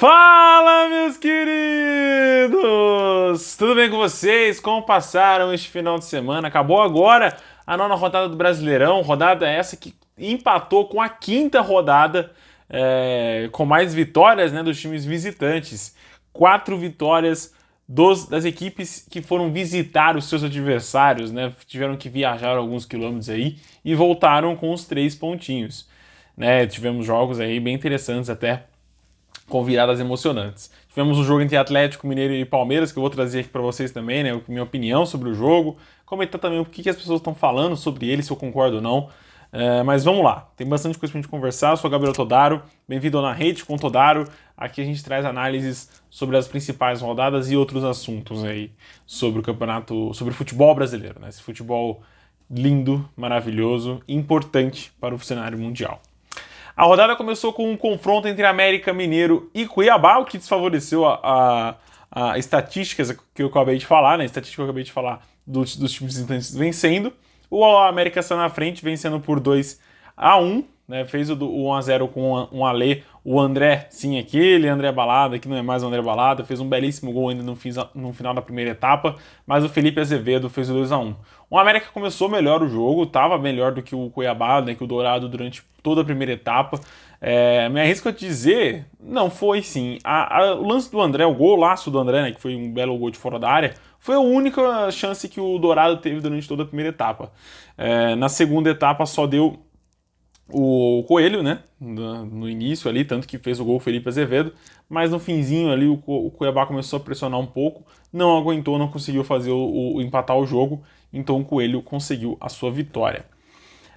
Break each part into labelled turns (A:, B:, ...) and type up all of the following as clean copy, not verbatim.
A: Fala, meus queridos! Tudo bem com vocês? Como passaram este final de semana? Acabou agora a nona rodada do Brasileirão, rodada essa que empatou com a quinta rodada, com mais vitórias, né, dos times visitantes. 4 vitórias das equipes que foram visitar os seus adversários, né? Tiveram que viajar alguns quilômetros aí e voltaram com os 3 pontinhos, né? Tivemos jogos aí bem interessantes até, com viradas emocionantes. Tivemos um jogo entre Atlético Mineiro e Palmeiras, que eu vou trazer aqui para vocês também, né, minha opinião sobre o jogo, comentar também o que as pessoas estão falando sobre ele, se eu concordo ou não. Mas vamos lá, tem bastante coisa pra gente conversar. Eu sou o Gabriel Todaro, bem-vindo ao Na Rede com Todaro. Aqui a gente traz análises sobre as principais rodadas e outros assuntos aí sobre o campeonato, sobre o futebol brasileiro, né? Esse futebol lindo, maravilhoso, importante para o cenário mundial. A rodada começou com um confronto entre América Mineiro e Cuiabá, o que desfavoreceu a estatísticas que eu acabei de falar, né? A estatística que eu acabei de falar dos times visitantes vencendo. O América está na frente, vencendo por 2-1, né? Fez o 1-0 com um Alê, o André, sim, aquele André Balada, que não é mais o André Balada, fez um belíssimo gol ainda no final da primeira etapa, mas o Felipe Azevedo fez o 2-1. O América começou melhor o jogo, estava melhor do que o Cuiabá, né, que o Dourado durante toda a primeira etapa. Me arrisco a dizer, não foi sim. O lance do André, o golaço do André, né, que foi um belo gol de fora da área, foi a única chance que o Dourado teve durante toda a primeira etapa. Na segunda etapa só deu o Coelho, né, no início ali, tanto que fez o gol o Felipe Azevedo, mas no finzinho ali o Cuiabá começou a pressionar um pouco, não aguentou, não conseguiu fazer empatar o jogo, então o Coelho conseguiu a sua vitória.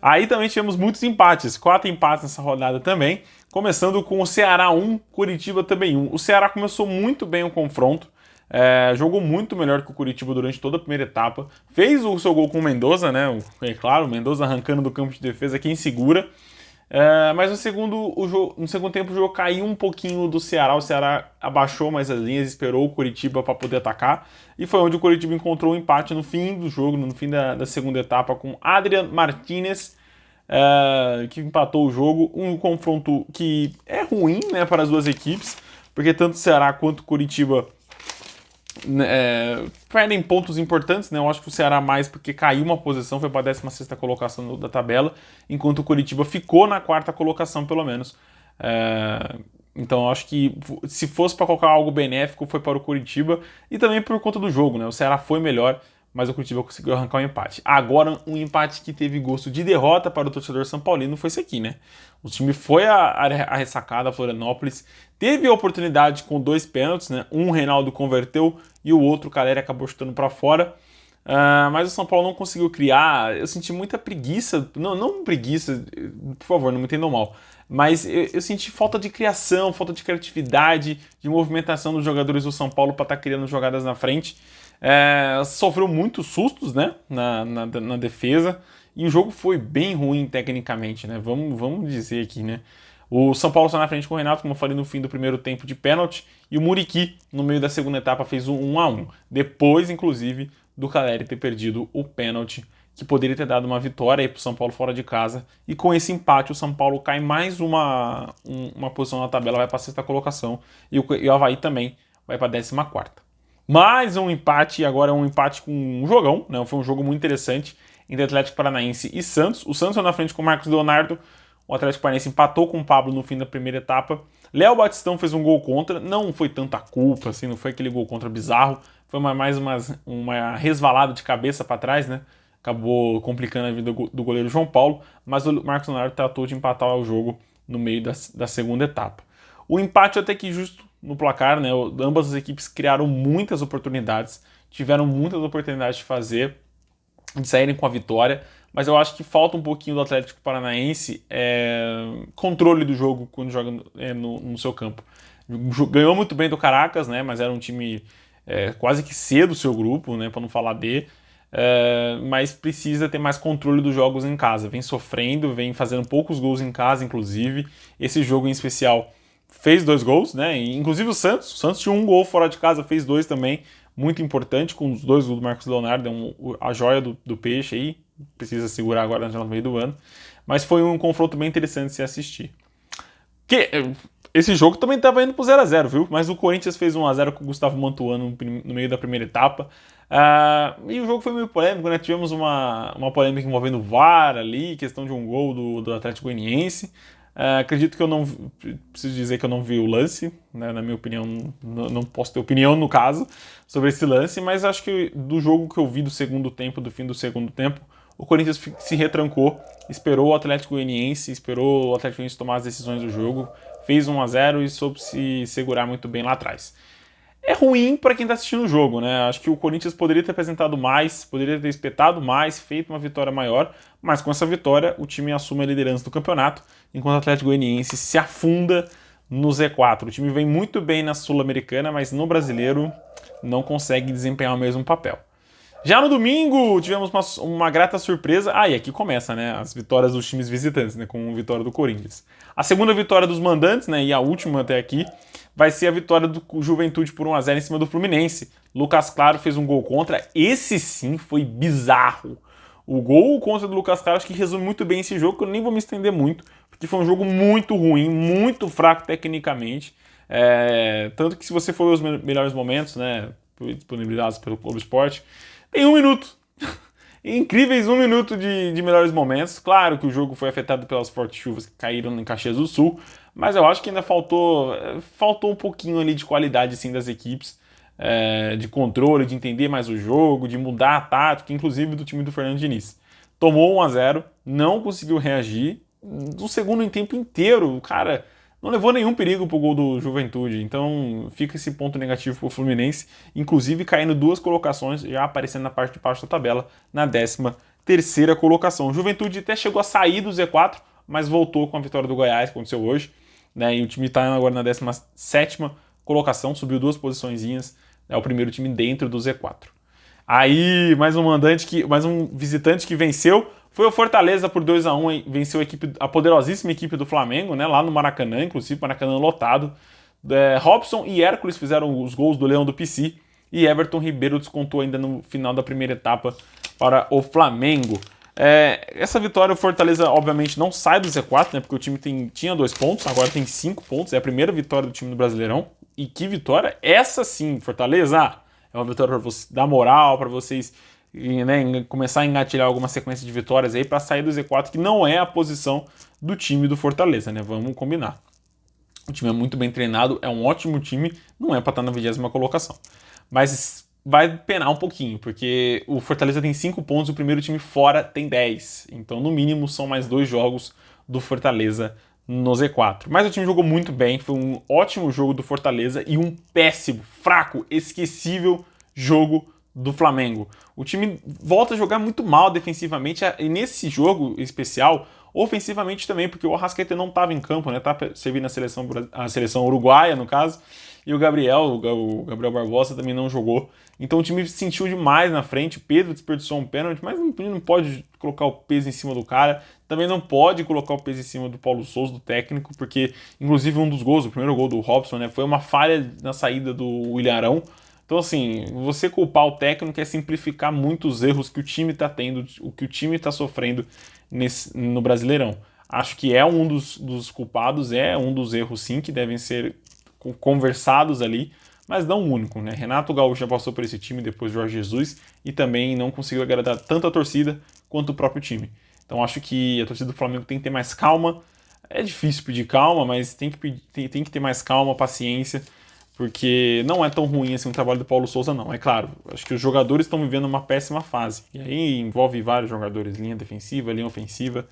A: Aí também tivemos muitos empates, 4 empates nessa rodada também, começando com o Ceará 1, Curitiba também 1. O Ceará começou muito bem o confronto, jogou muito melhor que o Curitiba durante toda a primeira etapa, fez o seu gol com o Mendoza, né? É claro, o Mendoza arrancando do campo de defesa, quem segura. Mas no segundo tempo o jogo caiu um pouquinho do Ceará. O Ceará abaixou mais as linhas, esperou o Curitiba para poder atacar, e foi onde o Curitiba encontrou o empate no fim do jogo, no fim da segunda etapa, com Adrian Martinez, que empatou o jogo. Um confronto que é ruim, né, para as duas equipes, porque tanto o Ceará quanto o Curitiba perdem pontos importantes, né? Eu acho que o Ceará mais porque caiu uma posição, foi para a 16ª colocação da tabela, enquanto o Curitiba ficou na 4ª colocação, pelo menos. Então eu acho que se fosse para colocar algo benéfico, foi para o Curitiba, e também por conta do jogo, né? O Ceará foi melhor, mas o Curitiba conseguiu arrancar um empate. Agora, um empate que teve gosto de derrota para o torcedor são paulino foi esse aqui, né? O time foi a ressacada, a Florianópolis, teve a oportunidade com 2 pênaltis, né? Um o Reinaldo converteu e o outro o Caleri acabou chutando para fora. Mas o São Paulo não conseguiu criar. Eu senti muita preguiça, não preguiça, por favor, não me entendam mal, mas eu senti falta de criação, falta de criatividade, de movimentação dos jogadores do São Paulo para estar criando jogadas na frente. Sofreu muitos sustos, né, na defesa, e o jogo foi bem ruim tecnicamente, né? Vamos dizer aqui, né? O São Paulo está na frente com o Renato, como eu falei, no fim do primeiro tempo de pênalti, e o Muriqui, no meio da segunda etapa, fez um 1-1. Depois, inclusive, do Caleri ter perdido o pênalti, que poderia ter dado uma vitória para o São Paulo fora de casa. E com esse empate, o São Paulo cai mais uma posição na tabela, vai para a 6ª colocação, e o Avaí também vai para a 14ª. Mais um empate, agora é um empate com um jogão, né? Foi um jogo muito interessante entre Atlético Paranaense e Santos. O Santos foi na frente com o Marcos Leonardo. O Atlético Paranaense empatou com o Pablo no fim da primeira etapa. Léo Batistão fez um gol contra. Não foi tanta culpa, assim, não foi aquele gol contra bizarro. Foi mais uma resvalada de cabeça para trás, né? Acabou complicando a vida do goleiro João Paulo. Mas o Marcos Leonardo tratou de empatar o jogo no meio da segunda etapa. O empate até que justo no placar, né? Ambas as equipes criaram muitas oportunidades, tiveram muitas oportunidades de saírem com a vitória, mas eu acho que falta um pouquinho do Atlético Paranaense controle do jogo quando joga no seu campo. Ganhou muito bem do Caracas, né? Mas era um time quase que C do seu grupo, né? Para não falar D. Mas precisa ter mais controle dos jogos em casa. Vem sofrendo, vem fazendo poucos gols em casa, inclusive. Esse jogo em especial fez 2 gols, né? Inclusive o Santos tinha um gol fora de casa, fez 2 também, muito importante, com os 2 do Marcos Leonardo, a joia do peixe aí, precisa segurar agora no meio do ano. Mas foi um confronto bem interessante de se assistir. Esse jogo também estava indo pro 0x0, viu? Mas o Corinthians fez 1x0 com o Gustavo Mantuano no meio da primeira etapa. E o jogo foi meio polêmico, né? Tivemos uma polêmica envolvendo o VAR ali, questão de um gol do Atlético Goianiense. Acredito que eu não... Preciso dizer que eu não vi o lance, né? Na minha opinião, não posso ter opinião no caso sobre esse lance, mas acho que do jogo que eu vi do segundo tempo, do fim do segundo tempo, o Corinthians se retrancou, esperou o Atlético Goianiense, esperou o Atlético Goianiense tomar as decisões do jogo, fez 1x0 e soube se segurar muito bem lá atrás. É ruim para quem está assistindo o jogo, né? Acho que o Corinthians poderia ter apresentado mais, poderia ter espetado mais, feito uma vitória maior, mas com essa vitória o time assume a liderança do campeonato, enquanto o Atlético Goianiense se afunda no Z4. O time vem muito bem na Sul-Americana, mas no Brasileiro não consegue desempenhar o mesmo papel. Já no domingo, tivemos uma grata surpresa. E aqui começa, né? As vitórias dos times visitantes, né? Com a vitória do Corinthians. A segunda vitória dos mandantes, né? E a última até aqui, vai ser a vitória do Juventude por 1x0 em cima do Fluminense. Lucas Claro fez um gol contra. Esse sim foi bizarro. O gol contra do Lucas Claro acho que resume muito bem esse jogo, que eu nem vou me estender muito, porque foi um jogo muito ruim, muito fraco tecnicamente. Tanto que se você for ver os melhores momentos, né? Disponibilizados pelo Globo Esporte, tem 1 minuto. Incríveis 1 minuto de melhores momentos. Claro que o jogo foi afetado pelas fortes chuvas que caíram em Caxias do Sul, mas eu acho que ainda faltou um pouquinho ali de qualidade assim, das equipes, de controle, de entender mais o jogo, de mudar a tática, inclusive do time do Fernando Diniz. Tomou 1x0, não conseguiu reagir. Do segundo em tempo inteiro, o cara não levou nenhum perigo pro gol do Juventude, então fica esse ponto negativo pro Fluminense, inclusive caindo 2 colocações, já aparecendo na parte de baixo da tabela, na 13ª colocação. O Juventude até chegou a sair do Z4, mas voltou com a vitória do Goiás, que aconteceu hoje, né? E o time está agora na 17ª colocação, subiu 2 posiçõezinhas, é o primeiro time dentro do Z4. Aí, mais um visitante que venceu foi o Fortaleza por 2x1, venceu a poderosíssima equipe do Flamengo, né, lá no Maracanã, inclusive Maracanã lotado. Robson e Hércules fizeram os gols do Leão do PC e Everton Ribeiro descontou ainda no final da primeira etapa para o Flamengo. Essa vitória, o Fortaleza obviamente não sai do Z4, né, porque o time tinha 2 pontos, agora tem 5 pontos, é a primeira vitória do time do Brasileirão. E que vitória! Essa sim, Fortaleza! É uma vitória para você dar moral, para vocês, né, começar a engatilhar alguma sequência de vitórias aí para sair do Z4, que não é a posição do time do Fortaleza, né? Vamos combinar. O time é muito bem treinado, é um ótimo time, não é para estar na 20ª colocação. Mas vai penar um pouquinho, porque o Fortaleza tem 5 pontos, o primeiro time fora tem 10. Então, no mínimo, são mais 2 jogos do Fortaleza no Z4. Mas o time jogou muito bem, foi um ótimo jogo do Fortaleza e um péssimo, fraco, esquecível jogo do Flamengo. O time volta a jogar muito mal defensivamente e nesse jogo especial, ofensivamente também, porque o Arrascaeta não estava em campo, né? Tá servindo a seleção uruguaia, no caso, e o Gabriel Barbosa também não jogou. Então o time se sentiu demais na frente. O Pedro desperdiçou um pênalti, mas não pode colocar o peso em cima do cara. Também não pode colocar o peso em cima do Paulo Souza, do técnico, porque inclusive um dos gols, o primeiro gol do Robson, né, foi uma falha na saída do Willian Arão. Então, assim, você culpar o técnico é simplificar muitos erros que o time está tendo, o que o time está sofrendo no Brasileirão. Acho que é um dos culpados, é um dos erros, sim, que devem ser conversados ali, mas não o único, né? Renato Gaúcho já passou por esse time depois de Jorge Jesus e também não conseguiu agradar tanto a torcida quanto o próprio time. Então acho que a torcida do Flamengo tem que ter mais calma. É difícil pedir calma, mas tem que ter mais calma, paciência, porque não é tão ruim assim o trabalho do Paulo Souza, não. É claro, acho que os jogadores estão vivendo uma péssima fase. E aí envolve vários jogadores, linha defensiva, linha ofensiva.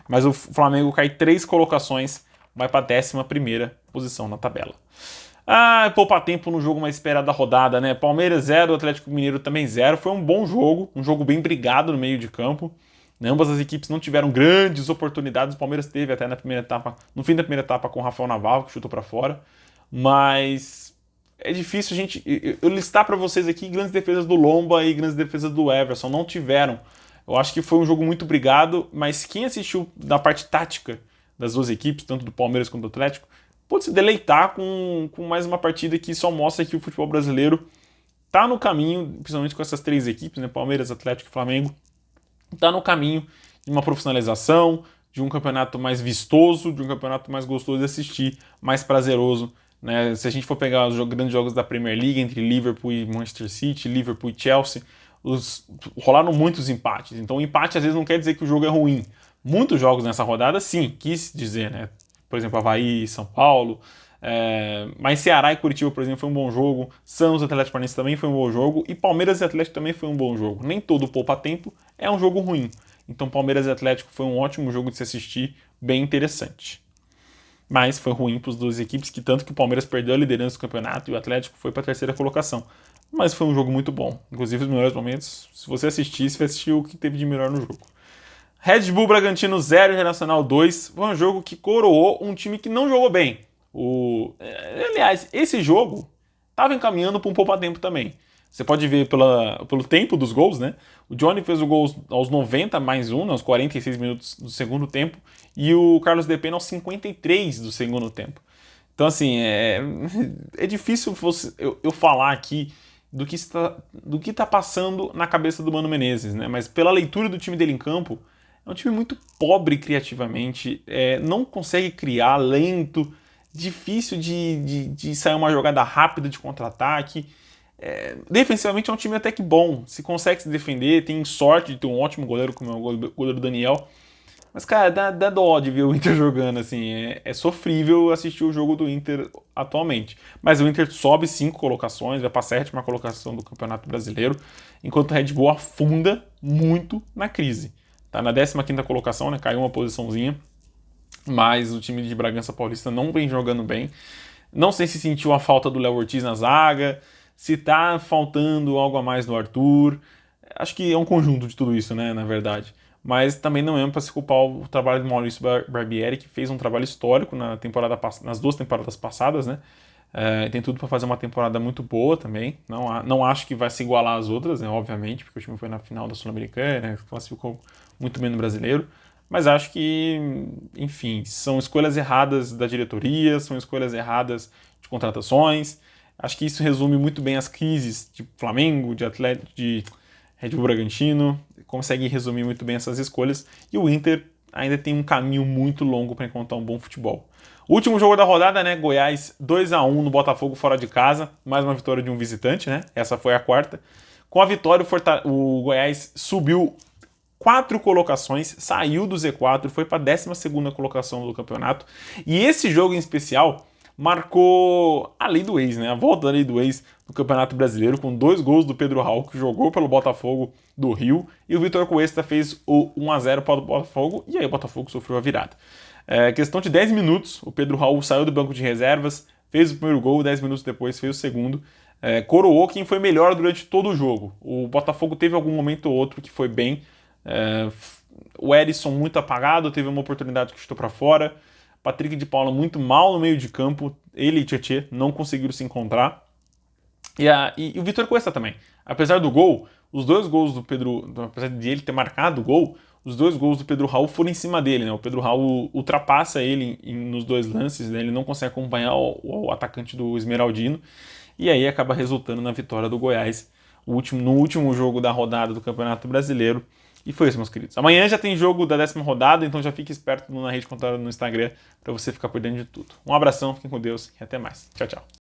A: Mas o Flamengo cai 3 colocações, vai para a 11ª posição na tabela. Poupa tempo no jogo mais esperado da rodada, né? Palmeiras 0, Atlético Mineiro também 0. Foi um bom jogo, um jogo bem brigado no meio de campo. Ambas as equipes não tiveram grandes oportunidades. O Palmeiras teve até no fim da primeira etapa com o Rafael Navarro, que chutou para fora. Mas é difícil eu listar para vocês aqui grandes defesas do Lomba e grandes defesas do Everson. Não tiveram. Eu acho que foi um jogo muito brigado, mas quem assistiu da parte tática das duas equipes, tanto do Palmeiras quanto do Atlético, pode se deleitar com mais uma partida que só mostra que o futebol brasileiro está no caminho, principalmente com essas 3 equipes, né, Palmeiras, Atlético e Flamengo, está no caminho de uma profissionalização, de um campeonato mais vistoso, de um campeonato mais gostoso de assistir, mais prazeroso, né? Se a gente for pegar os grandes jogos da Premier League entre Liverpool e Manchester City, Liverpool e Chelsea, rolaram muitos empates. Então o empate às vezes não quer dizer que o jogo é ruim. Muitos jogos nessa rodada, sim, quis dizer, né? Por exemplo, Avaí e São Paulo. Mas Ceará e Curitiba, por exemplo, foi um bom jogo. Santos e Atlético Paranaense também foi um bom jogo. E Palmeiras e Atlético também foi um bom jogo. Nem todo poupa-tempo é um jogo ruim. Então Palmeiras e Atlético foi um ótimo jogo de se assistir, bem interessante. Mas foi ruim para as duas equipes, que tanto que o Palmeiras perdeu a liderança do campeonato e o Atlético foi para a terceira colocação. Mas foi um jogo muito bom. Inclusive os melhores momentos, se você assistir, você vai assistir o que teve de melhor no jogo. Red Bull Bragantino 0, Internacional 2. Foi um jogo que coroou um time que não jogou bem. Aliás, esse jogo estava encaminhando para um poupa-tempo também. Você pode ver pelo tempo dos gols, né? O Johnny fez o gol aos 90 mais um, aos 46 minutos do segundo tempo, e o Carlos Depena aos 53 do segundo tempo. Então, assim, é difícil eu falar aqui do que está passando na cabeça do Mano Menezes, né? Mas pela leitura do time dele em campo, é um time muito pobre criativamente, não consegue criar, lento, difícil de sair uma jogada rápida de contra-ataque. Defensivamente é um time até que bom, se consegue se defender, tem sorte de ter um ótimo goleiro como é o goleiro Daniel. Mas, cara, dá dó de ver o Inter jogando, assim. É sofrível assistir o jogo do Inter atualmente. Mas o Inter sobe 5 colocações, vai para a 7ª colocação do Campeonato Brasileiro, enquanto o Red Bull afunda muito na crise. Tá na 15ª colocação, né? Caiu uma posiçãozinha. Mas o time de Bragança Paulista não vem jogando bem. Não sei se sentiu a falta do Léo Ortiz na zaga, se tá faltando algo a mais do Arthur. Acho que é um conjunto de tudo isso, né, na verdade. Mas também não é para se culpar o trabalho do Maurício Barbieri, que fez um trabalho histórico nas 2 temporadas passadas, né? Tem tudo para fazer uma temporada muito boa também. Não acho que vai se igualar às outras, né, obviamente, porque o time foi na final da Sul-Americana, né, classificou muito bem no Brasileiro. Mas acho que, enfim, são escolhas erradas da diretoria, são escolhas erradas de contratações. Acho que isso resume muito bem as crises de Flamengo, de Atlético, de Red Bull Bragantino, consegue resumir muito bem essas escolhas. E o Inter ainda tem um caminho muito longo para encontrar um bom futebol. O último jogo da rodada, né? Goiás 2-1 no Botafogo fora de casa. Mais uma vitória de um visitante, né? Essa foi a 4ª. Com a vitória, o Goiás subiu 4 colocações, saiu do Z4, foi para a 12ª colocação do campeonato. E esse jogo em especial marcou a lei do ex, né? A volta da lei do ex no Campeonato Brasileiro, com 2 gols do Pedro Raul, que jogou pelo Botafogo do Rio, e o Vitor Cuesta fez o 1-0 para o Botafogo, e aí o Botafogo sofreu a virada. Questão de 10 minutos, o Pedro Raul saiu do banco de reservas, fez o primeiro gol, 10 minutos depois fez o segundo, coroou quem foi melhor durante todo o jogo. O Botafogo teve algum momento ou outro que foi bem, o Erisson muito apagado, teve uma oportunidade que chutou para fora, Patrick de Paula muito mal no meio de campo, ele e Tietê não conseguiram se encontrar. E o Vitor Cuesta também. Apesar do gol, os 2 gols do Pedro, apesar de ele ter marcado o gol, os 2 gols do Pedro Raul foram em cima dele, né? O Pedro Raul ultrapassa ele nos 2 lances, né? Ele não consegue acompanhar o atacante do Esmeraldino, e aí acaba resultando na vitória do Goiás no último jogo da rodada do Campeonato Brasileiro. E foi isso, meus queridos. Amanhã já tem jogo da 10ª rodada, então já fique esperto na Rede Contada no Instagram para você ficar por dentro de tudo. Um abração, fiquem com Deus e até mais. Tchau, tchau.